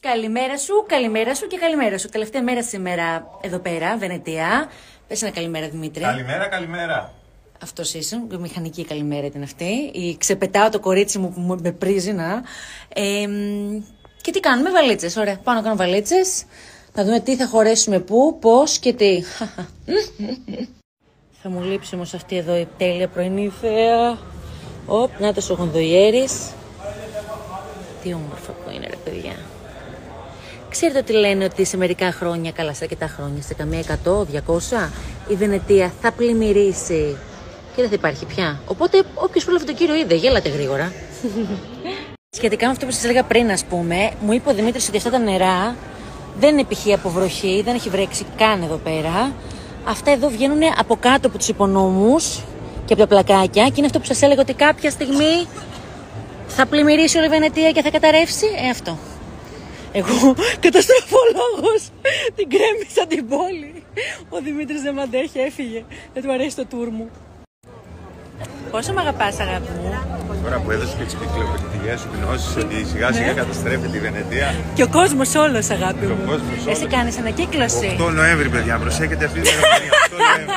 καλημέρα σου και καλημέρα σου. Τελευταία μέρα σήμερα εδώ πέρα, Βενετία. Πες ένα καλημέρα, Δημήτρη. Καλημέρα. Αυτός είσαι, η μηχανική καλημέρα ήταν αυτή. Ξεπετάω το κορίτσι μου που με πρίζει να. Και τι κάνουμε, βαλίτσες. Ωραία, πάω να κάνω βαλίτσες. Θα δούμε τι θα χωρέσουμε πού, πώς και τι. Θα μου λείψει όμως αυτή εδώ η τέλεια πρωινή θέα. Να το ο γονδοϊέρης. Τι όμορφα που είναι, ρε παιδιά. Ξέρετε ότι λένε ότι σε μερικά χρόνια, καλά σε αρκετά χρόνια, σε καμία 100, 200, η Βενετία θα πλημμυρίσει και δεν θα υπάρχει πια. Οπότε όποιος πρόλαβε τον κύριο είδε, γέλατε γρήγορα. Σχετικά με αυτό που σας έλεγα πριν, ας πούμε, μου είπε ο Δημήτρης ότι αυτά τα νερά δεν είναι π.χ. από βροχή, δεν έχει βρέξει καν εδώ πέρα. Αυτά εδώ βγαίνουν από κάτω από τους υπονόμους και από τα πλακάκια και είναι αυτό που σας έλεγα ότι κάποια στιγμή θα πλημμυρίσει όλη η Βενετία και θα καταρρεύσει. Αυτό. Εγώ, καταστροφολόγος, την κρέμισα την πόλη. Ο Δημήτρης δεν μ' αντέχει, έφυγε. Δεν του αρέσει το τουρ μου. Πόσο μ' αγαπάς, αγάπη μου. Τώρα που έδωσε και τις κυκλοφορικές σου γνώσεις ότι σιγά σιγά καταστρέφεται η Βενετία. Και ο κόσμος όλος, αγάπη μου. Και ο κόσμος όλος. Εσύ κάνεις ανακύκλωση. 8 Νοέμβρη, παιδιά, προσέχετε αυτή την ημερομηνία. 8 Νοέμβρη.